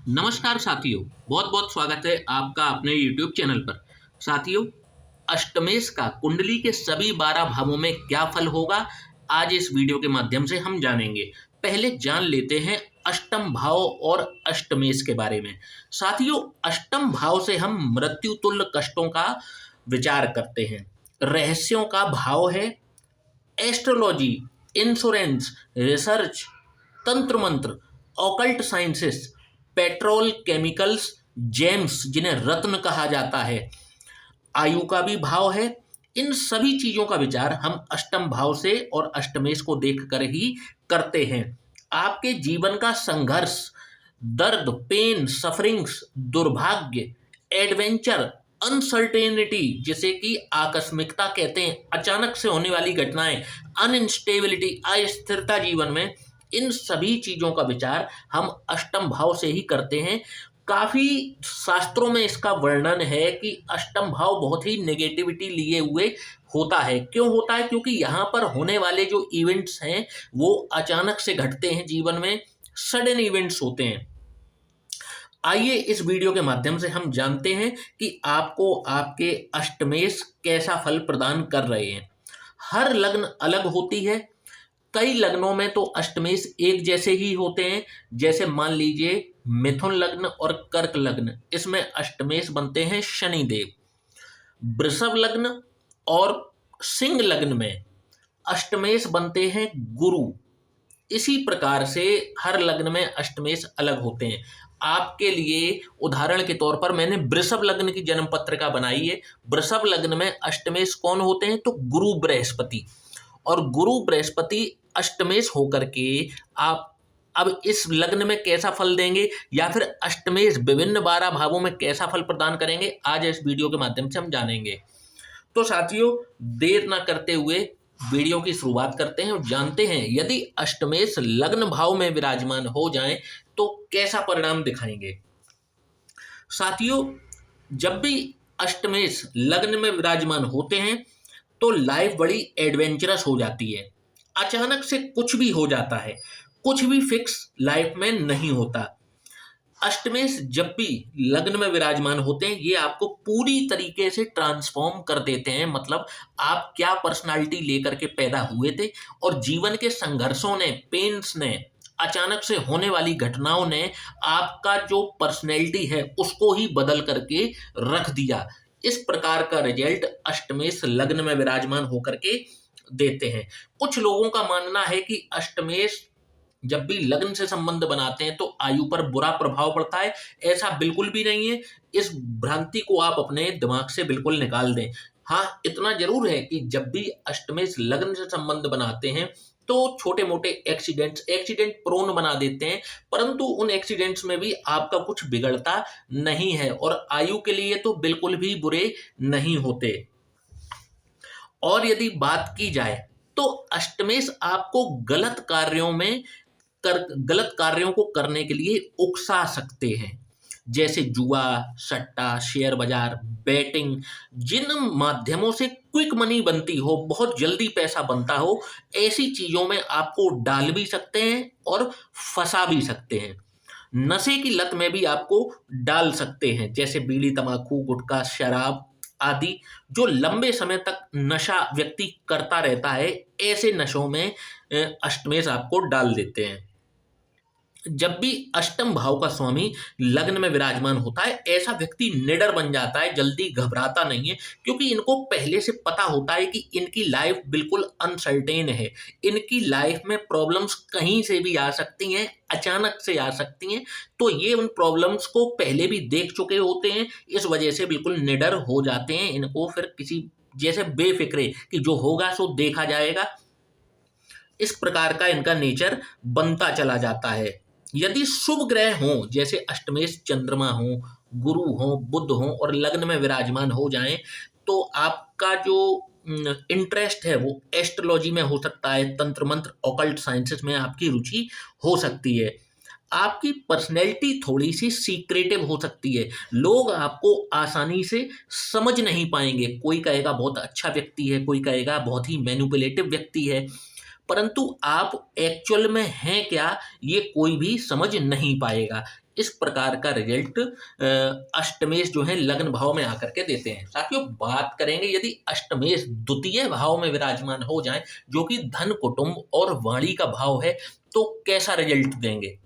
नमस्कार साथियों, बहुत बहुत स्वागत है आपका अपने YouTube चैनल पर। साथियों, अष्टमेश का कुंडली के सभी 12 भावों में क्या फल होगा, आज इस वीडियो के माध्यम से हम जानेंगे। पहले जान लेते हैं अष्टम भाव और अष्टमेश के बारे में। साथियों, अष्टम भाव से हम मृत्यु तुल्य कष्टों का विचार करते हैं। रहस्यों का भाव है। एस्ट्रोलॉजी, इंश्योरेंस, रिसर्च, तंत्र मंत्र, occult sciences, petrol, chemicals, James जिन्हें रत्न कहा जाता है, आयु का भी भाव है। इन सभी चीजों का विचार हम अष्टम भाव से और अष्टमेश को देखकर ही करते हैं। आपके जीवन का संघर्ष, दर्द, पेन, सफरिंग्स, दुर्भाग्य, एडवेंचर, अनसर्टेनिटी जिसे कि आकस्मिकता कहते हैं, अचानक से होने वाली घटनाएं, अनइंस्टेबिलिटी, अस्थिरता जीवन में, इन सभी चीजों का विचार हम अष्टम भाव से ही करते हैं। काफी शास्त्रों में इसका वर्णन है कि अष्टम भाव बहुत ही नेगेटिविटी लिए हुए होता है। क्यों होता है? क्योंकि यहाँ पर होने वाले जो इवेंट्स हैं वो अचानक से घटते हैं, जीवन में सडन इवेंट्स होते हैं। आइए इस वीडियो के माध्यम से हम जानते हैं कि आपको आपके अष्टमेश कैसा फल प्रदान कर रहे हैं। हर लग्न अलग होती है। कई लग्नों में तो अष्टमेश एक जैसे ही होते हैं। जैसे मान लीजिए मिथुन लग्न और कर्क लग्न, इसमें अष्टमेश बनते हैं शनिदेव। वृषभ लग्न और सिंह लग्न में अष्टमेश बनते हैं गुरु। इसी प्रकार से हर लग्न में अष्टमेश अलग होते हैं। आपके लिए उदाहरण के तौर पर मैंने वृषभ लग्न की जन्म पत्रिका बनाई है। वृषभ लग्न में अष्टमेश कौन होते हैं? तो गुरु बृहस्पति। और गुरु बृहस्पति अष्टमेश होकर के आप अब इस लग्न में कैसा फल देंगे या फिर अष्टमेश विभिन्न 12 भावों में कैसा फल प्रदान करेंगे, आज इस वीडियो के माध्यम से हम जानेंगे। तो साथियों, देर ना करते हुए वीडियो की शुरुआत करते हैं और जानते हैं यदि अष्टमेश लग्न भाव में विराजमान हो जाएं तो कैसा परिणाम दिखाएंगे। साथियों, जब भी अष्टमेश लग्न में विराजमान होते हैं तो लाइफ बड़ी एडवेंचरस हो जाती है। अचानक से कुछ भी हो जाता है, कुछ भी फिक्स लाइफ में नहीं होता। अष्टमेश जब भी लग्न में विराजमान होते हैं ये आपको पूरी तरीके से ट्रांसफॉर्म कर देते हैं। मतलब आप क्या पर्सनालिटी लेकर के पैदा हुए थे और जीवन के संघर्षों ने, पेन्स ने, अचानक से होने वाली घटनाओं ने आपका जो पर्सनैलिटी है उसको ही बदल करके रख दिया। इस प्रकार का रिजल्ट अष्टमेश लग्न में विराजमान होकर के देते हैं। कुछ लोगों का मानना है कि अष्टमेश जब भी लग्न से संबंध बनाते हैं तो आयु पर बुरा प्रभाव पड़ता है। ऐसा बिल्कुल भी नहीं है। इस भ्रांति को आप अपने दिमाग से बिल्कुल निकाल दें। हाँ, इतना जरूर है कि जब भी अष्टमेश लग्न से संबंध बनाते हैं तो छोटे मोटे एक्सीडेंट प्रोन बना देते हैं, परंतु उन एक्सीडेंट्स में भी आपका कुछ बिगड़ता नहीं है और आयु के लिए तो बिल्कुल भी बुरे नहीं होते। और यदि बात की जाए तो अष्टमेश आपको गलत कार्यों को करने के लिए उकसा सकते हैं। जैसे जुआ, सट्टा, शेयर बाजार, बैटिंग, जिन माध्यमों से क्विक मनी बनती हो, बहुत जल्दी पैसा बनता हो, ऐसी चीजों में आपको डाल भी सकते हैं और फंसा भी सकते हैं। नशे की लत में भी आपको डाल सकते हैं, जैसे बीड़ी, तंबाकू, गुटखा, शराब आदि। जो लंबे समय तक नशा व्यक्ति करता रहता है, ऐसे नशों में अष्टमेश आपको डाल देते हैं। जब भी अष्टम भाव का स्वामी लग्न में विराजमान होता है ऐसा व्यक्ति निडर बन जाता है, जल्दी घबराता नहीं है, क्योंकि इनको पहले से पता होता है कि इनकी लाइफ बिल्कुल अनसर्टेन है। इनकी लाइफ में प्रॉब्लम्स कहीं से भी आ सकती हैं, अचानक से आ सकती हैं। तो ये उन प्रॉब्लम्स को पहले भी देख चुके होते हैं, इस वजह से बिल्कुल निडर हो जाते हैं। इनको फिर किसी जैसे बेफिक्रे कि जो होगा सो देखा जाएगा, इस प्रकार का इनका नेचर बनता चला जाता है। यदि शुभ ग्रह हों, जैसे अष्टमेश चंद्रमा हो, गुरु हो, बुध हो और लग्न में विराजमान हो जाएं, तो आपका जो इंटरेस्ट है वो एस्ट्रोलॉजी में हो सकता है, तंत्र मंत्र, ऑकल्ट साइंसेस में आपकी रुचि हो सकती है। आपकी पर्सनैलिटी थोड़ी सी सीक्रेटिव हो सकती है। लोग आपको आसानी से समझ नहीं पाएंगे। कोई कहेगा बहुत अच्छा व्यक्ति है, कोई कहेगा बहुत ही मैनिपुलेटिव व्यक्ति है, परंतु आप एक्चुअल में हैं क्या ये कोई भी समझ नहीं पाएगा। इस प्रकार का रिजल्ट अष्टमेश जो है लग्न भाव में आकर के देते हैं। साथियों, बात करेंगे यदि अष्टमेश द्वितीय भाव में विराजमान हो जाए, जो कि धन, कुटुंब और वाणी का भाव है, तो कैसा रिजल्ट देंगे।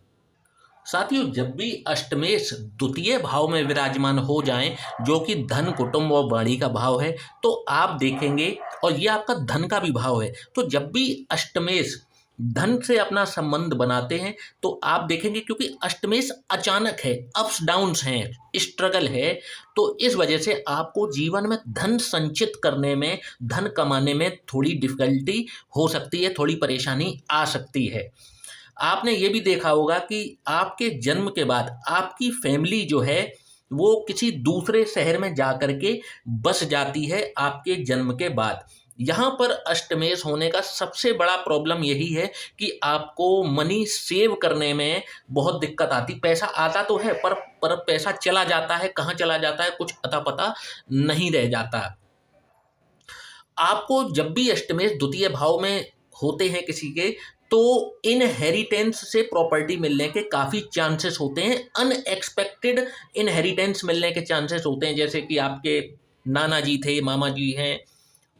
साथियों, जब भी अष्टमेश द्वितीय भाव में विराजमान हो जाएं, जो कि धन, कुटुंब और वाणी का भाव है, तो आप देखेंगे, और ये आपका धन का भी भाव है, तो जब भी अष्टमेश धन से अपना संबंध बनाते हैं, तो आप देखेंगे क्योंकि अष्टमेश अचानक है, अप्स डाउन्स हैं, स्ट्रगल है, तो इस वजह से आपको जीवन में धन संचित करने में, धन कमाने में थोड़ी डिफिकल्टी हो सकती है, थोड़ी परेशानी आ सकती है। आपने ये भी देखा होगा कि आपके जन्म के बाद आपकी फैमिली जो है वो किसी दूसरे शहर में जा कर के बस जाती है आपके जन्म के बाद। यहाँ पर अष्टमेश होने का सबसे बड़ा प्रॉब्लम यही है कि आपको मनी सेव करने में बहुत दिक्कत आती। पैसा आता तो है पर पैसा चला जाता है, कहाँ चला जाता है कुछ अता पता नहीं रह जाता। आपको जब भी अष्टमेश द्वितीय भाव में होते हैं किसी के, तो इनहेरिटेंस से प्रॉपर्टी मिलने के काफ़ी चांसेस होते हैं। अनएक्सपेक्टेड इनहेरिटेंस मिलने के चांसेस होते हैं, जैसे कि आपके नाना जी थे, मामा जी हैं,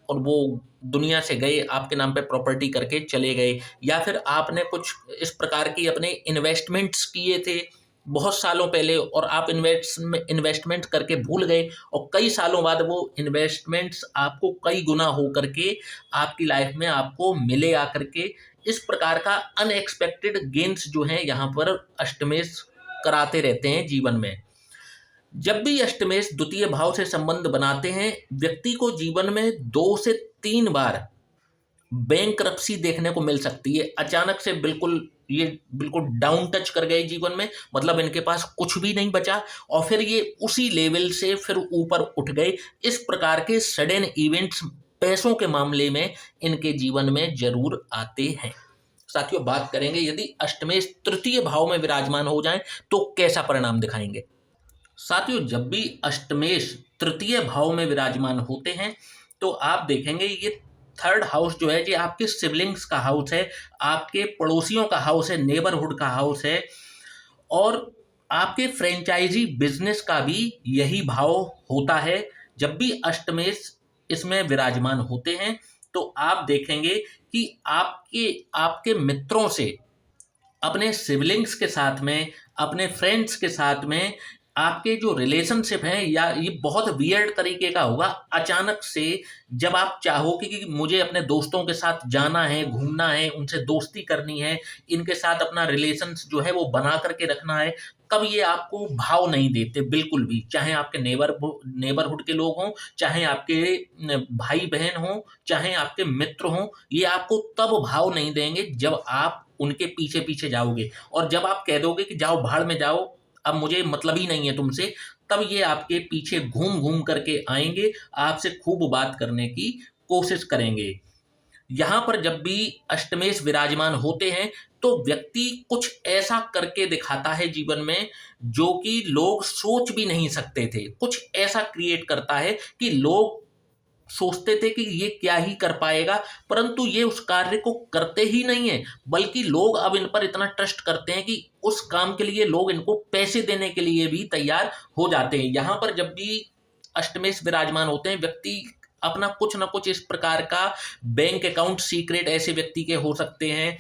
और वो दुनिया से गए, आपके नाम पे प्रॉपर्टी करके चले गए, या फिर आपने कुछ इस प्रकार की अपने इन्वेस्टमेंट्स किए थे बहुत सालों पहले, और आप इन्वेस्टमेंट करके भूल गए, और कई सालों बाद वो इन्वेस्टमेंट्स आपको कई गुना हो करके आपकी लाइफ में आपको मिले आकर के। इस प्रकार का अनएक्सपेक्टेड गेन्स जो हैं यहाँ पर अष्टमेश कराते रहते हैं जीवन में। जब भी अष्टमेश द्वितीय भाव से संबंध बनाते हैं, व्यक्ति को जीवन में 2 से 3 बार बैंकरप्सी देखने को मिल सकती है। अचानक से ये बिल्कुल डाउन टच कर गए जीवन में, मतलब इनके पास कुछ भी नहीं बचा, और फिर ये उसी लेवल से फिर ऊपर उठ गए। इस प्रकार के सडन इवेंट्स पैसों के मामले में इनके जीवन में जरूर आते हैं। साथियों, बात करेंगे यदि अष्टमेश तृतीय भाव में विराजमान हो जाएं तो कैसा परिणाम दिखाएंगे। साथियों, जब भी अष्टमेश तृतीय भाव में विराजमान होते हैं, तो आप देखेंगे ये थर्ड हाउस जो है, ये आपके सिबलिंग्स का हाउस है, आपके पड़ोसियों का हाउस है, नेबरहुड का हाउस है, और आपके फ्रेंचाइजी बिजनेस का भी यही भाव होता है। जब भी अष्टमेश इसमें विराजमान होते हैं, तो आप देखेंगे कि आपके आपके मित्रों से, अपने सिबलिंग्स के साथ में, अपने फ्रेंड्स के साथ में आपके जो रिलेशनशिप हैं, या ये बहुत वियर्ड तरीके का होगा। अचानक से जब आप चाहोगे कि मुझे अपने दोस्तों के साथ जाना है, घूमना है, उनसे दोस्ती करनी है, इनके साथ अपना रिलेशंस जो है वो बना करके रखना है, तब ये आपको भाव नहीं देते बिल्कुल भी। चाहे आपके नेबरहुड के लोग हों, चाहे आपके भाई बहन हों, चाहे आपके मित्र हों, ये आपको तब भाव नहीं देंगे जब आप उनके पीछे पीछे जाओगे, और जब आप कह दोगे कि जाओ भाड़ में जाओ, अब मुझे मतलब ही नहीं है तुमसे, तब ये आपके पीछे घूम घूम करके आएंगे, आपसे खूब बात करने की कोशिश करेंगे। यहाँ पर जब भी अष्टमेश विराजमान होते हैं, तो व्यक्ति कुछ ऐसा करके दिखाता है जीवन में जो कि लोग सोच भी नहीं सकते थे। कुछ ऐसा क्रिएट करता है कि लोग सोचते थे कि ये क्या ही कर पाएगा, परंतु ये उस कार्य को करते ही नहीं है, बल्कि लोग अब इन पर इतना ट्रस्ट करते हैं कि उस काम के लिए लोग इनको पैसे देने के लिए भी तैयार हो जाते हैं। यहाँ पर जब भी अष्टमेश विराजमान होते हैं, व्यक्ति अपना कुछ ना कुछ इस प्रकार का बैंक अकाउंट सीक्रेट ऐसे व्यक्ति के हो सकते हैं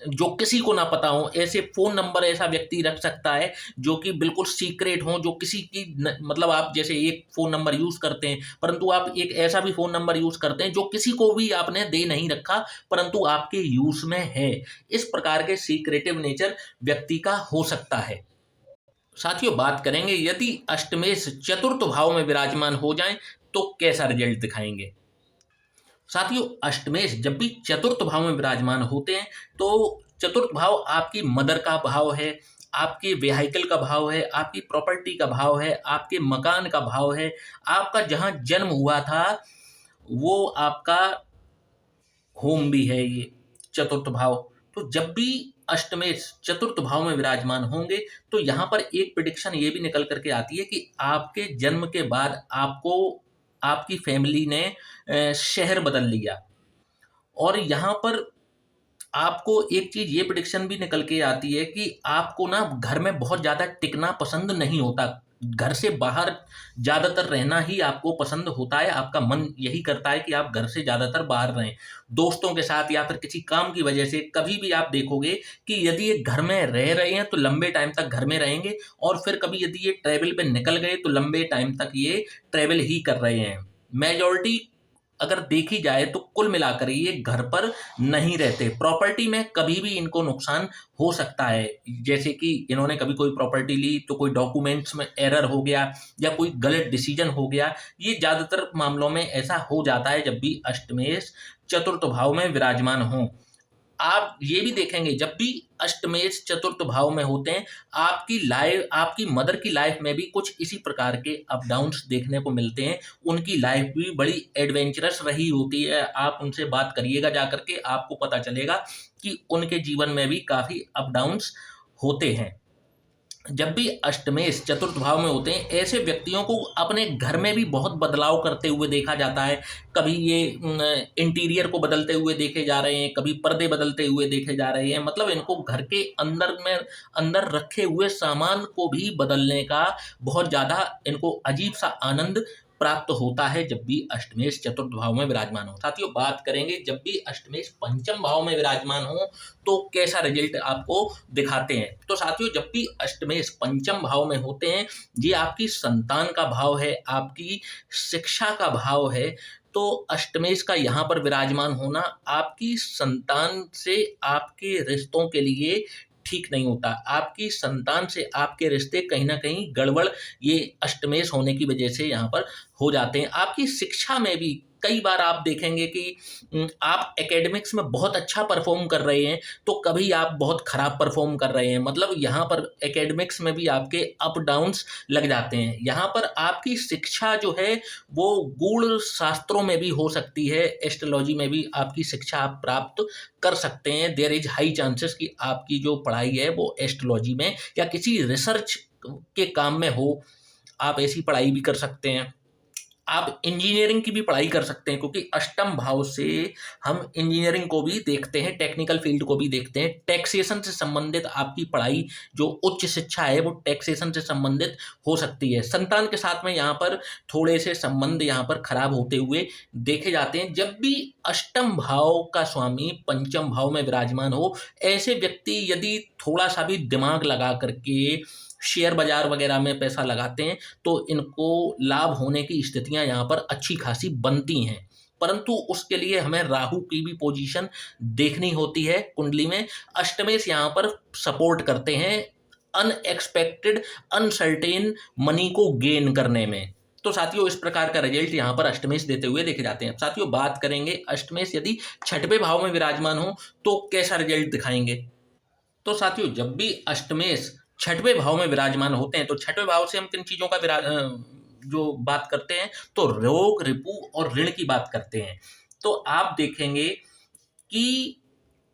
जो किसी को ना पता हो, ऐसे फ़ोन नंबर ऐसा व्यक्ति रख सकता है जो कि बिल्कुल सीक्रेट हो, जो किसी की मतलब आप जैसे एक फ़ोन नंबर यूज़ करते हैं, परंतु आप एक ऐसा भी फ़ोन नंबर यूज़ करते हैं जो किसी को भी आपने दे नहीं रखा, परंतु आपके यूज़ में है। इस प्रकार के सीक्रेटिव नेचर व्यक्ति का हो सकता है। साथियों, बात करेंगे यदि अष्टमेश चतुर्थ भाव में विराजमान हो जाएं तो कैसा रिजल्ट दिखाएंगे। साथियों, अष्टमेश जब भी चतुर्थ भाव में विराजमान होते हैं, तो चतुर्थ भाव आपकी मदर का भाव है, आपके व्हीकल का भाव है, आपकी प्रॉपर्टी का भाव है, आपके मकान का भाव है, आपका जहाँ जन्म हुआ था वो आपका होम भी है ये चतुर्थ भाव। तो जब भी अष्टमेश चतुर्थ भाव में विराजमान होंगे, तो यहाँ पर एक प्रिडिक्शन ये भी निकल करके आती है कि आपके जन्म के बाद आपको आपकी फैमिली ने शहर बदल लिया, और यहाँ पर आपको एक चीज ये प्रिडिक्शन भी निकल के आती है कि आपको ना घर में बहुत ज्यादा टिकना पसंद नहीं होता, घर से बाहर ज्यादातर रहना ही आपको पसंद होता है। आपका मन यही करता है कि आप घर से ज्यादातर बाहर रहें, दोस्तों के साथ या फिर किसी काम की वजह से। कभी भी आप देखोगे कि यदि ये घर में रह रहे हैं तो लंबे टाइम तक घर में रहेंगे, और फिर कभी यदि ये ट्रैवल पे निकल गए तो लंबे टाइम तक ये ट्रैवल ही कर रहे हैं। मेजॉरिटी अगर देखी जाए तो कुल मिलाकर ये घर पर नहीं रहते। प्रॉपर्टी में कभी भी इनको नुकसान हो सकता है, जैसे कि इन्होंने कभी कोई प्रॉपर्टी ली तो कोई डॉक्यूमेंट्स में एरर हो गया या कोई गलत डिसीजन हो गया। ये ज्यादातर मामलों में ऐसा हो जाता है जब भी अष्टमेश चतुर्थ भाव में विराजमान हो। आप ये भी देखेंगे जब भी अष्टमेश चतुर्थ भाव में होते हैं, आपकी लाइफ, आपकी मदर की लाइफ में भी कुछ इसी प्रकार के अप डाउन्स देखने को मिलते हैं। उनकी लाइफ भी बड़ी एडवेंचरस रही होती है। आप उनसे बात करिएगा जा करके, आपको पता चलेगा कि उनके जीवन में भी काफी अप डाउन्स होते हैं। जब भी अष्टमेश चतुर्थ भाव में होते हैं, ऐसे व्यक्तियों को अपने घर में भी बहुत बदलाव करते हुए देखा जाता है। कभी ये इंटीरियर को बदलते हुए देखे जा रहे हैं, कभी पर्दे बदलते हुए देखे जा रहे हैं। मतलब इनको घर के अंदर रखे हुए सामान को भी बदलने का बहुत ज़्यादा इनको अजीब सा आनंद प्राप्त होता है जब भी अष्टमेश चतुर्थ भाव में विराजमान हो। साथियों, बात करेंगे जब भी अष्टमेश पंचम भाव में विराजमान हो तो कैसा रिजल्ट आपको दिखाते हैं। तो साथियों, जब भी अष्टमेश पंचम भाव में होते हैं, ये आपकी संतान का भाव है, आपकी शिक्षा का भाव है। तो अष्टमेश का यहाँ पर विराजमान होना आपकी संतान से आपके रिश्तों के लिए ठीक नहीं होता। आपकी संतान से आपके रिश्ते कहीं ना कहीं गड़बड़ ये अष्टमेश होने की वजह से यहाँ पर हो जाते हैं। आपकी शिक्षा में भी कई बार आप देखेंगे कि आप एकेडमिक्स में बहुत अच्छा परफॉर्म कर रहे हैं तो कभी आप बहुत खराब परफॉर्म कर रहे हैं। मतलब यहाँ पर एकेडमिक्स में भी आपके अप डाउन्स लग जाते हैं। यहाँ पर आपकी शिक्षा जो है वो गूढ़ शास्त्रों में भी हो सकती है, एस्ट्रोलॉजी में भी आपकी शिक्षा आप प्राप्त कर सकते हैं। देयर इज हाई चांसेस कि आपकी जो पढ़ाई है वो एस्ट्रोलॉजी में या किसी रिसर्च के काम में हो। आप ऐसी पढ़ाई भी कर सकते हैं। आप इंजीनियरिंग की भी पढ़ाई कर सकते हैं, क्योंकि अष्टम भाव से हम इंजीनियरिंग को भी देखते हैं, टेक्निकल फील्ड को भी देखते हैं। टैक्सेशन से संबंधित आपकी पढ़ाई जो उच्च शिक्षा है वो टैक्सेशन से संबंधित हो सकती है। संतान के साथ में यहाँ पर थोड़े से संबंध यहाँ पर खराब होते हुए देखे जाते हैं। जब भी अष्टम भाव का स्वामी पंचम भाव में विराजमान हो, ऐसे व्यक्ति यदि थोड़ा सा भी दिमाग लगा करके शेयर बाजार वगैरह में पैसा लगाते हैं तो इनको लाभ होने की स्थितियां यहाँ पर अच्छी खासी बनती हैं। परंतु उसके लिए हमें राहु की भी पोजीशन देखनी होती है कुंडली में। अष्टमेश यहाँ पर सपोर्ट करते हैं अनएक्सपेक्टेड अनसर्टेन मनी को गेन करने में। तो साथियों, इस प्रकार का रिजल्ट यहाँ पर अष्टमेश देते हुए देखे जाते हैं। साथियों, बात करेंगे अष्टमेश यदि छठवें भाव में विराजमान हो तो कैसा रिजल्ट दिखाएंगे। तो साथियों, जब भी अष्टमेश छठवें भाव में विराजमान होते हैं तो छठवें भाव से हम किन चीजों का जो बात करते हैं तो रोग, रिपु और ऋण की बात करते हैं। तो आप देखेंगे कि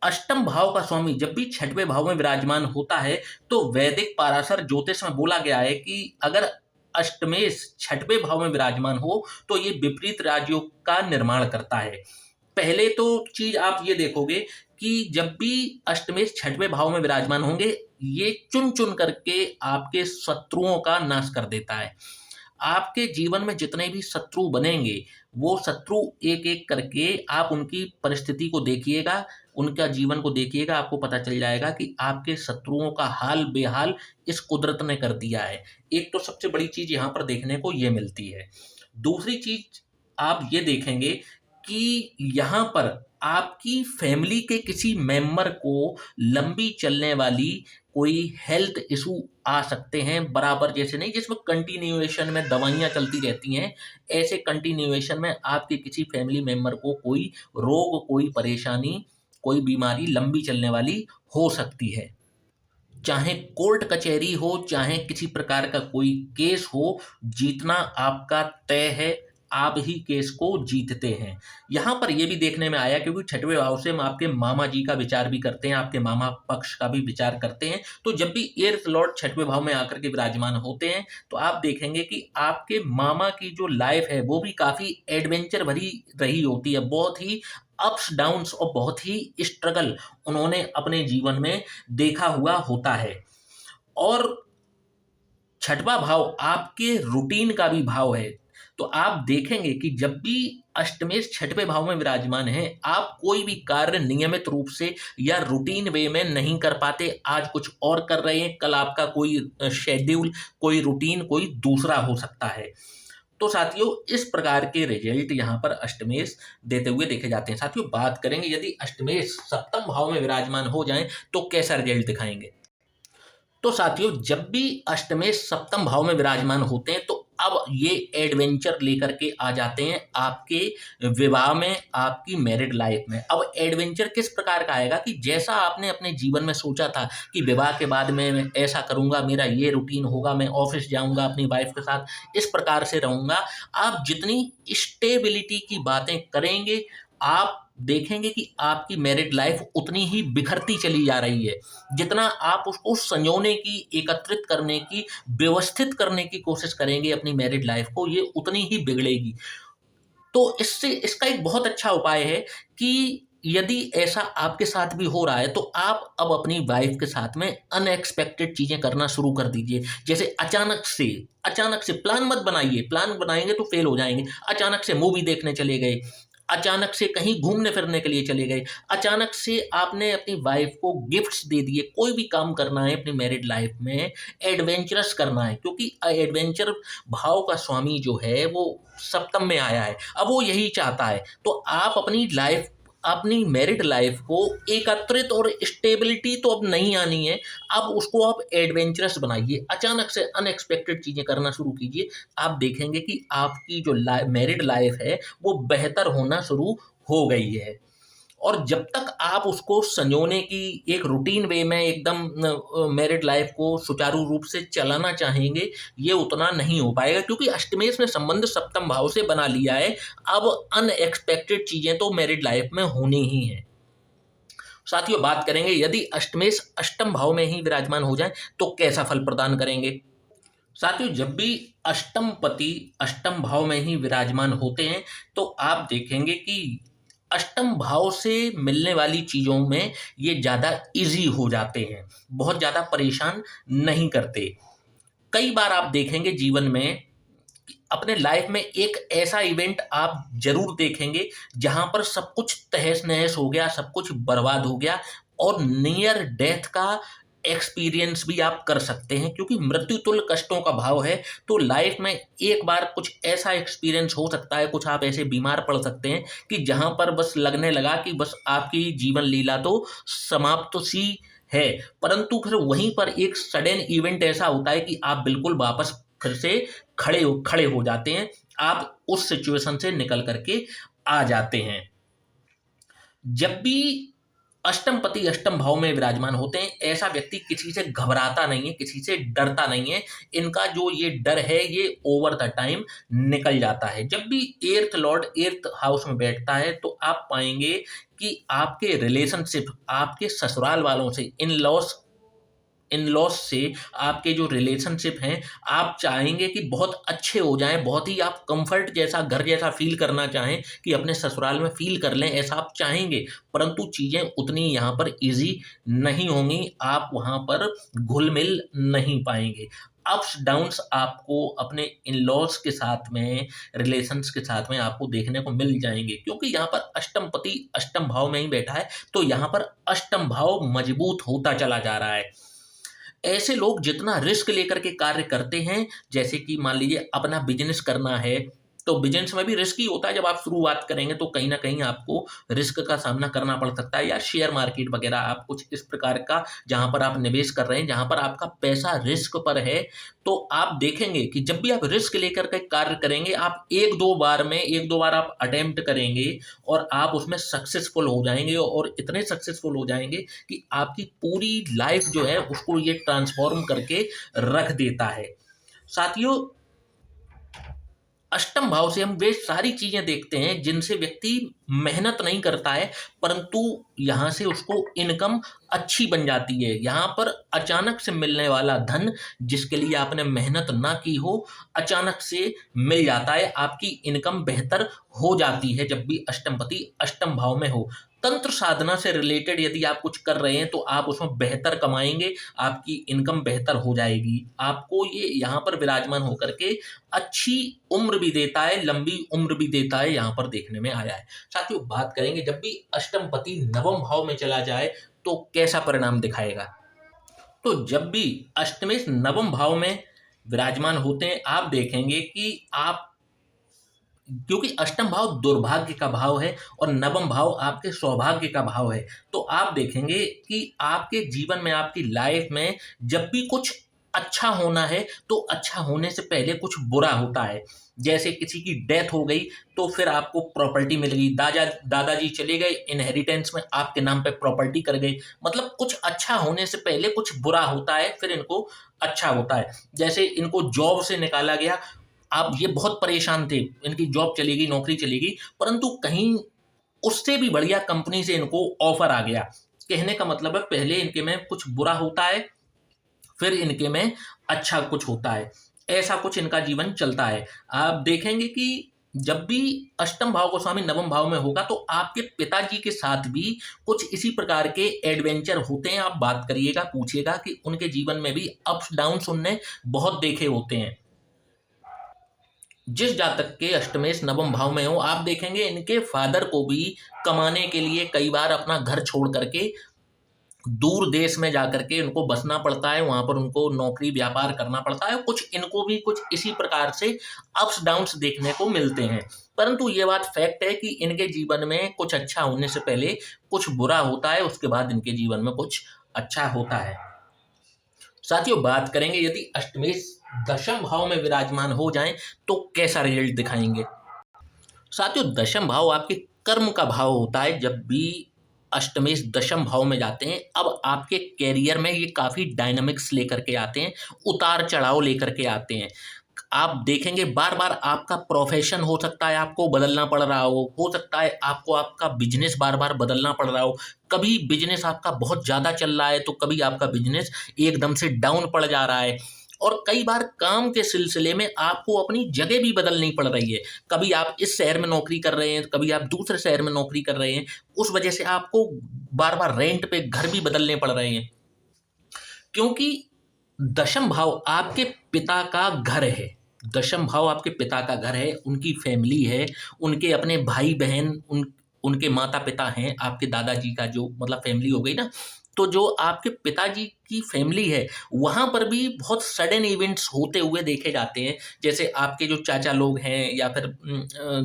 अष्टम भाव का स्वामी जब भी छठवें भाव में विराजमान होता है तो वैदिक पाराशर ज्योतिष में बोला गया है कि अगर अष्टमेश छठवें भाव में विराजमान हो तो ये विपरीत राजयोग का निर्माण करता है। पहले तो चीज आप ये देखोगे कि जब भी अष्टमेश छठवें भाव में विराजमान होंगे, ये चुन चुन करके आपके शत्रुओं का नाश कर देता है। आपके जीवन में जितने भी शत्रु बनेंगे वो शत्रु एक एक करके आप उनकी परिस्थिति को देखिएगा, उनका जीवन को देखिएगा, आपको पता चल जाएगा कि आपके शत्रुओं का हाल बेहाल इस कुदरत ने कर दिया है। एक तो सबसे बड़ी चीज यहाँ पर देखने को ये मिलती है। दूसरी चीज आप ये देखेंगे कि यहाँ पर आपकी फैमिली के किसी मेंबर को लंबी चलने वाली कोई हेल्थ इशू आ सकते हैं, बराबर जैसे नहीं जिसमें कंटिन्यूएशन में दवाइयाँ चलती रहती हैं, ऐसे कंटिन्यूएशन में आपके किसी फैमिली मेंबर को कोई रोग, कोई परेशानी, कोई बीमारी लंबी चलने वाली हो सकती है। चाहे कोर्ट कचहरी हो, चाहे किसी प्रकार का कोई केस हो, जीतना आपका तय है। आप ही केस को जीतते हैं। यहाँ पर यह भी देखने में आया क्योंकि छठवें भाव से हम आपके मामा जी का विचार भी करते हैं, आपके मामा पक्ष का भी विचार करते हैं। तो जब भी एर्थ लॉर्ड छठवें भाव में आकर के विराजमान होते हैं तो आप देखेंगे कि आपके मामा की जो लाइफ है वो भी काफी एडवेंचर भरी रही होती है, बहुत ही अप्स डाउन्स और बहुत ही स्ट्रगल उन्होंने अपने जीवन में देखा हुआ होता है। और छठवां भाव आपके रूटीन का भी भाव है। तो आप देखेंगे कि जब भी अष्टमेश छठवें भाव में विराजमान है, आप कोई भी कार्य नियमित रूप से या रूटीन वे में नहीं कर पाते। आज कुछ और कर रहे हैं, कल आपका कोई शेड्यूल, कोई रूटीन, कोई दूसरा हो सकता है। तो साथियों, इस प्रकार के रिजल्ट यहाँ पर अष्टमेश देते हुए देखे जाते हैं। साथियों, बात करेंगे यदि अष्टमेश सप्तम भाव में विराजमान हो जाएं तो कैसा रिजल्ट दिखाएंगे। तो साथियों, जब भी अष्टमेश सप्तम भाव में विराजमान होते हैं तो अब ये एडवेंचर लेकर के आ जाते हैं आपके विवाह में, आपकी मैरिड लाइफ में। अब एडवेंचर किस प्रकार का आएगा कि जैसा आपने अपने जीवन में सोचा था कि विवाह के बाद मैं ऐसा करूंगा, मेरा ये रूटीन होगा, मैं ऑफिस जाऊंगा, अपनी वाइफ के साथ इस प्रकार से रहूंगा, आप जितनी स्टेबिलिटी की बातें करेंगे, आप देखेंगे कि आपकी मैरिड लाइफ उतनी ही बिखरती चली जा रही है। जितना आप उसको संजोने की, एकत्रित करने की, व्यवस्थित करने की कोशिश करेंगे अपनी मैरिड लाइफ को, ये उतनी ही बिगड़ेगी। तो इससे इसका एक बहुत अच्छा उपाय है कि यदि ऐसा आपके साथ भी हो रहा है तो आप अब अपनी वाइफ के साथ में अनएक्सपेक्टेड चीजें करना शुरू कर दीजिए। जैसे अचानक से प्लान मत बनाइए, प्लान बनाएंगे तो फेल हो जाएंगे। अचानक से मूवी देखने चले गए, अचानक से कहीं घूमने फिरने के लिए चले गए, अचानक से आपने अपनी वाइफ को गिफ्ट्स दे दिए। कोई भी काम करना है अपनी मैरिड लाइफ में, एडवेंचरस करना है, क्योंकि एडवेंचर भाव का स्वामी जो है वो सप्तम में आया है। अब वो यही चाहता है। तो आप अपनी लाइफ, अपनी मैरिड लाइफ को एकत्रित और स्टेबिलिटी तो अब नहीं आनी है, अब उसको आप एडवेंचरस बनाइए। अचानक से अनएक्सपेक्टेड चीज़ें करना शुरू कीजिए। आप देखेंगे कि आपकी जो मैरिड लाइफ है वो बेहतर होना शुरू हो गई है। और जब तक आप उसको संजोने की एक रूटीन वे में एकदम मैरिड लाइफ को सुचारू रूप से चलाना चाहेंगे, ये उतना नहीं हो पाएगा, क्योंकि अष्टमेश ने संबंध सप्तम भाव से बना लिया है। अब अनएक्सपेक्टेड चीजें तो मैरिड लाइफ में होनी ही है। साथियों, बात करेंगे यदि अष्टमेश अष्टम भाव में ही विराजमान हो जाए तो कैसा फल प्रदान करेंगे। साथियों, जब भी अष्टम पति अष्टम भाव में ही विराजमान होते हैं तो आप देखेंगे कि अष्टम भाव से मिलने वाली चीज़ों में ये ज़्यादा इजी हो जाते हैं, बहुत ज़्यादा परेशान नहीं करते। कई बार आप देखेंगे जीवन में, अपने लाइफ में एक ऐसा इवेंट आप जरूर देखेंगे जहां पर सब कुछ तहस नहस हो गया, सब कुछ बर्बाद हो गया और नियर डेथ का एक्सपीरियंस भी आप कर सकते हैं, क्योंकि मृत्यु तुल्य कष्टों का भाव है। तो लाइफ में एक बार कुछ ऐसा एक्सपीरियंस हो सकता है, कुछ आप ऐसे बीमार पड़ सकते हैं कि जहां पर बस लगने लगा कि बस आपकी जीवन लीला तो समाप्त सी है। परंतु फिर वहीं पर एक सडन इवेंट ऐसा होता है कि आप बिल्कुल वापस फिर से खड़े हो जाते हैं, आप उस सिचुएशन से निकल करके आ जाते हैं। जब भी अष्टम पति अष्टम भाव में विराजमान होते हैं, ऐसा व्यक्ति किसी से घबराता नहीं है, किसी से डरता नहीं है। इनका जो ये डर है ये ओवर द टाइम निकल जाता है। जब भी एर्थ लॉर्ड एर्थ हाउस में बैठता है तो आप पाएंगे कि आपके रिलेशनशिप, आपके ससुराल वालों से, इन लॉस से आपके जो रिलेशनशिप हैं, आप चाहेंगे कि बहुत अच्छे हो जाएं, बहुत ही आप कंफर्ट जैसा, घर जैसा फील करना चाहें कि अपने ससुराल में फील कर लें, ऐसा आप चाहेंगे। परंतु चीज़ें उतनी यहाँ पर इजी नहीं होंगी, आप वहाँ पर घुल मिल नहीं पाएंगे। अप्स डाउन्स आपको अपने इन लॉज के साथ में, रिलेशंस के साथ में आपको देखने को मिल जाएंगे, क्योंकि यहाँ पर अष्टम पति अष्टम भाव में ही बैठा है। तो यहाँ पर अष्टम भाव मजबूत होता चला जा रहा है। ऐसे लोग जितना रिस्क लेकर के कार्य करते हैं, जैसे कि मान लीजिए अपना बिजनेस करना है, तो बिजनेस में भी रिस्क ही होता है। जब आप शुरुआत करेंगे तो कहीं ना कहीं आपको रिस्क का सामना करना पड़ सकता है, या शेयर मार्केट वगैरह, आप कुछ इस प्रकार का जहां पर आप निवेश कर रहे हैं, जहां पर आपका पैसा रिस्क पर है, तो आप देखेंगे कि जब भी आप रिस्क लेकर के कार्य करेंगे, आप एक दो बार आप अटेम्प्ट करेंगे और आप उसमें सक्सेसफुल हो जाएंगे, और इतने सक्सेसफुल हो जाएंगे कि आपकी पूरी लाइफ जो है उसको ये ट्रांसफॉर्म करके रख देता है। साथियों, अष्टम भाव से हम वे सारी चीजें देखते हैं जिनसे व्यक्ति मेहनत नहीं करता है, परंतु यहाँ से उसको इनकम अच्छी बन जाती है। यहाँ पर अचानक से मिलने वाला धन, जिसके लिए आपने मेहनत ना की हो, अचानक से मिल जाता है। आपकी इनकम बेहतर हो जाती है जब भी अष्टमपति अष्टम भाव में हो। तंत्र साधना से रिलेटेड यदि आप कुछ कर रहे हैं तो आप उसमें बेहतर कमाएंगे, आपकी इनकम बेहतर हो जाएगी। आपको ये यहाँ पर विराजमान होकर के अच्छी उम्र भी देता है, लंबी उम्र भी देता है, यहाँ पर देखने में आया है। साथियों, बात करेंगे जब भी अष्टमपति नवम भाव में चला जाए तो कैसा परिणाम दिखाएगा। तो जब भी अष्टमेश नवम भाव में विराजमान होते हैं, आप देखेंगे कि आप, क्योंकि अष्टम भाव दुर्भाग्य का भाव है और नवम भाव आपके सौभाग्य का भाव है, तो आप देखेंगे कि आपके जीवन में, आपकी लाइफ में जब भी कुछ अच्छा होना है तो अच्छा होने से पहले कुछ बुरा होता है। जैसे किसी की डेथ हो गई तो फिर आपको प्रॉपर्टी मिल गई, दादाजी चले गए, इनहेरिटेंस में आपके नाम पे प्रॉपर्टी कर गई। मतलब कुछ अच्छा होने से पहले कुछ बुरा होता है, फिर इनको अच्छा होता है। जैसे इनको जॉब से निकाला गया, आप ये बहुत परेशान थे, इनकी जॉब चली गई, नौकरी चली गई, परंतु कहीं उससे भी बढ़िया कंपनी से इनको ऑफर आ गया। कहने का मतलब है पहले इनके में कुछ बुरा होता है, फिर इनके में अच्छा कुछ होता है। ऐसा कुछ इनका जीवन चलता है। आप देखेंगे कि जब भी अष्टम भाव को स्वामी नवम भाव में होगा तो आपके पिताजी के साथ भी कुछ इसी प्रकार के एडवेंचर होते हैं। आप बात करिएगा, पूछिएगा कि उनके जीवन में भी अप्स डाउन्स उनने बहुत देखे होते हैं। जिस जातक के अष्टमेश नवम भाव में हो, आप देखेंगे इनके फादर को भी कमाने के लिए कई बार अपना घर छोड़ करके दूर देश में जाकर के उनको बसना पड़ता है, वहां पर उनको नौकरी व्यापार करना पड़ता है। कुछ इनको भी कुछ इसी प्रकार से अप्स डाउन्स देखने को मिलते हैं। परंतु ये बात फैक्ट है कि इनके जीवन में कुछ अच्छा होने से पहले कुछ बुरा होता है, उसके बाद इनके जीवन में कुछ अच्छा होता है। साथियों, बात करेंगे यदि अष्टमेश दशम भाव में विराजमान हो जाएं तो कैसा रिजल्ट दिखाएंगे। साथियों, दशम भाव आपके कर्म का भाव होता है। जब भी अष्टमेश दशम भाव में जाते हैं, अब आपके कैरियर में ये काफ़ी डायनामिक्स लेकर के आते हैं, उतार चढ़ाव लेकर के आते हैं। आप देखेंगे बार बार आपका प्रोफेशन हो सकता है आपको बदलना पड़ रहा हो सकता है आपको आपका बिजनेस बार बार बदलना पड़ रहा हो। कभी बिजनेस आपका बहुत ज़्यादा चल रहा है तो कभी आपका बिजनेस एकदम से डाउन पड़ जा रहा है। और कई बार काम के सिलसिले में आपको अपनी जगह भी बदलनी पड़ रही है। कभी आप इस शहर में नौकरी कर रहे हैं, कभी आप दूसरे शहर में नौकरी कर रहे हैं, उस वजह से आपको बार बार रेंट पे घर भी बदलने पड़ रहे हैं। क्योंकि दशम भाव आपके पिता का घर है। दशम भाव आपके पिता का घर है, उनकी फैमिली है, उनके अपने भाई बहन, उनके माता पिता हैं, आपके दादाजी का जो मतलब फैमिली हो गई ना। तो जो आपके पिताजी की फैमिली है, वहाँ पर भी बहुत सडन इवेंट्स होते हुए देखे जाते हैं। जैसे आपके जो चाचा लोग हैं या फिर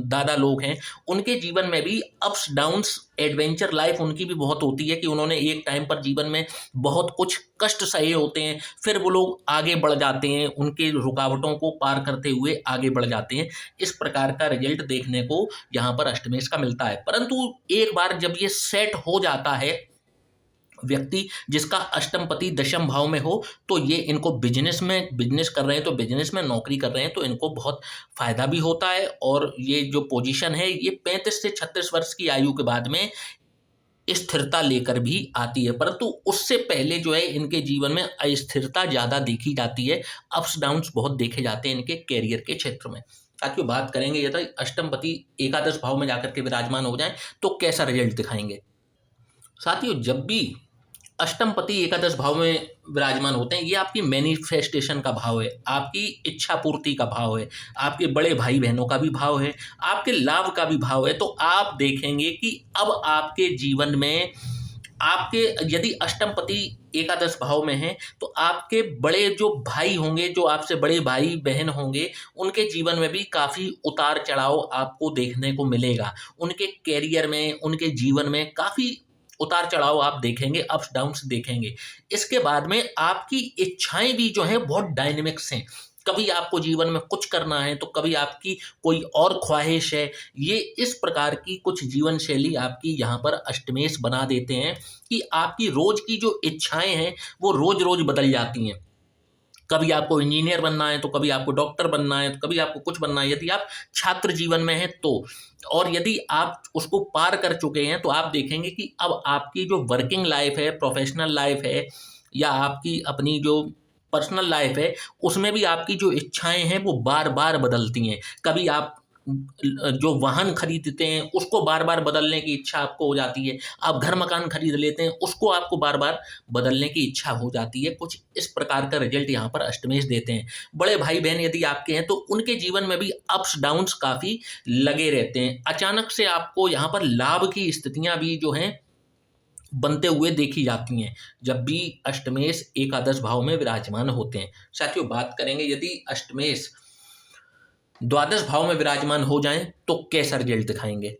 दादा लोग हैं, उनके जीवन में भी अप्स डाउन्स, एडवेंचर लाइफ उनकी भी बहुत होती है कि उन्होंने एक टाइम पर जीवन में बहुत कुछ कष्ट सहे होते हैं, फिर वो लोग आगे बढ़ जाते हैं, उनके रुकावटों को पार करते हुए आगे बढ़ जाते हैं। इस प्रकार का रिजल्ट देखने को यहाँ पर अष्टमेश का मिलता है। परंतु एक बार जब ये सेट हो जाता है, व्यक्ति जिसका अष्टमपति दशम भाव में हो, तो ये इनको बिजनेस कर रहे हैं तो बिजनेस में, नौकरी कर रहे हैं तो इनको बहुत फायदा भी होता है। और ये जो पोजीशन है ये 35 से 36 वर्ष की आयु के बाद में स्थिरता लेकर भी आती है। परंतु उससे पहले जो है इनके जीवन में अस्थिरता ज़्यादा देखी जाती है, अप्स डाउन्स बहुत देखे जाते हैं इनके कैरियर के क्षेत्र में। साथियों, बात करेंगे यदि अष्टमपति एकादश भाव में जाकर के विराजमान हो जाए तो कैसा रिजल्ट दिखाएंगे। साथियों, जब भी अष्टमपति एकादश भाव में विराजमान होते हैं, ये आपकी मैनिफेस्टेशन का भाव है, आपकी इच्छा पूर्ति का भाव है, आपके बड़े भाई बहनों का भी भाव है, आपके लाभ का भी भाव है। तो आप देखेंगे कि अब आपके जीवन में आपके यदि अष्टमपति एकादश भाव में है तो आपके बड़े जो भाई होंगे, जो आपसे बड़े भाई बहन होंगे, उनके जीवन में भी काफ़ी उतार चढ़ाव आपको देखने को मिलेगा। उनके कैरियर में, उनके जीवन में काफ़ी उतार चढ़ाव आप देखेंगे, अप्स डाउन्स देखेंगे। इसके बाद में आपकी इच्छाएं भी जो है बहुत डायनेमिक्स हैं। कभी आपको जीवन में कुछ करना है तो कभी आपकी कोई और ख्वाहिश है। ये इस प्रकार की कुछ जीवन शैली आपकी यहाँ पर अष्टमेश बना देते हैं कि आपकी रोज की जो इच्छाएं हैं वो रोज रोज बदल जाती हैं। कभी आपको इंजीनियर बनना है, तो कभी आपको डॉक्टर बनना है, तो कभी आपको कुछ बनना है, यदि आप छात्र जीवन में हैं तो। और यदि आप उसको पार कर चुके हैं तो आप देखेंगे कि अब आपकी जो वर्किंग लाइफ है, प्रोफेशनल लाइफ है, या आपकी अपनी जो पर्सनल लाइफ है, उसमें भी आपकी जो इच्छाएं हैं वो बार बार बदलती हैं। कभी आप जो वाहन खरीदते हैं उसको बार बार बदलने की इच्छा आपको हो जाती है, आप घर मकान खरीद लेते हैं उसको आपको बार बार बदलने की इच्छा हो जाती है। कुछ इस प्रकार का रिजल्ट यहाँ पर अष्टमेश देते हैं। बड़े भाई बहन यदि आपके हैं तो उनके जीवन में भी अप्स डाउन्स काफ़ी लगे रहते हैं। अचानक से आपको यहाँ पर लाभ की स्थितियाँ भी जो हैं बनते हुए देखी जाती हैं जब भी अष्टमेश एकादश भाव में विराजमान होते हैं। साथियों, बात करेंगे यदि अष्टमेश द्वादश भाव में विराजमान हो जाएं तो कैसा रिजल्ट दिखाएंगे।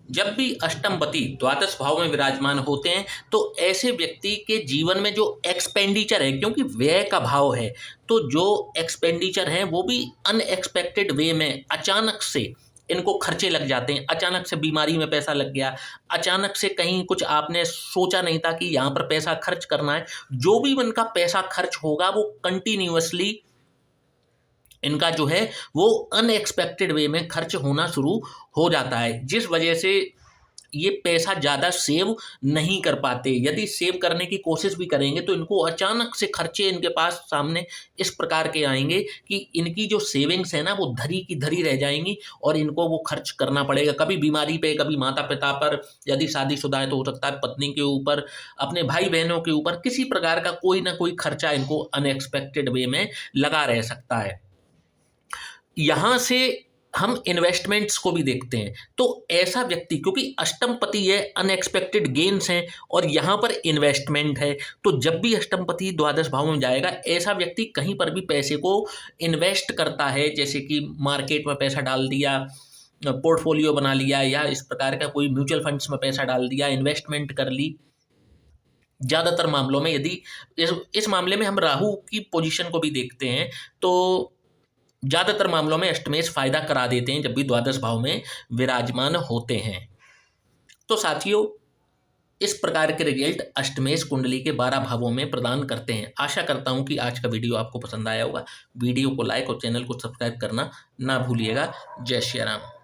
जब भी अष्टमपति द्वादश भाव में विराजमान होते हैं तो ऐसे व्यक्ति के जीवन में जो एक्सपेंडिचर है, क्योंकि व्यय का भाव है, तो जो एक्सपेंडिचर है वो भी अनएक्सपेक्टेड वे में अचानक से इनको खर्चे लग जाते हैं। अचानक से बीमारी में पैसा लग गया, अचानक से कहीं कुछ आपने सोचा नहीं था कि यहाँ पर पैसा खर्च करना है। जो भी इनका पैसा खर्च होगा वो कंटिन्यूअसली इनका जो है वो अनएक्सपेक्टेड वे में खर्च होना शुरू हो जाता है, जिस वजह से ये पैसा ज़्यादा सेव नहीं कर पाते। यदि सेव करने की कोशिश भी करेंगे तो इनको अचानक से खर्चे इनके पास सामने इस प्रकार के आएंगे कि इनकी जो सेविंग्स है ना वो धरी की धरी रह जाएंगी और इनको वो खर्च करना पड़ेगा। कभी बीमारी पे, कभी माता पिता पर, यदि शादीशुदा है तो हो सकता है पत्नी के ऊपर, अपने भाई बहनों के ऊपर, किसी प्रकार का कोई ना कोई खर्चा इनको अनएक्सपेक्टेड वे में लगा रह सकता है। यहाँ से हम इन्वेस्टमेंट्स को भी देखते हैं तो ऐसा व्यक्ति, क्योंकि अष्टमपति है, अनएक्सपेक्टेड गेन्स हैं और यहाँ पर इन्वेस्टमेंट है, तो जब भी अष्टमपति द्वादश भाव में जाएगा ऐसा व्यक्ति कहीं पर भी पैसे को इन्वेस्ट करता है, जैसे कि मार्केट में पैसा डाल दिया, पोर्टफोलियो बना लिया, या इस प्रकार का कोई म्यूचुअल फंड्स में पैसा डाल दिया, इन्वेस्टमेंट कर ली। ज़्यादातर मामलों में यदि इस मामले में हम राहु की पोजीशन को भी देखते हैं तो ज़्यादातर मामलों में अष्टमेश फायदा करा देते हैं जब भी द्वादश भाव में विराजमान होते हैं। तो साथियों, इस प्रकार के रिजल्ट अष्टमेश कुंडली के 12 भावों में प्रदान करते हैं। आशा करता हूं कि आज का वीडियो आपको पसंद आया होगा। वीडियो को लाइक और चैनल को सब्सक्राइब करना ना भूलिएगा। जय श्री राम।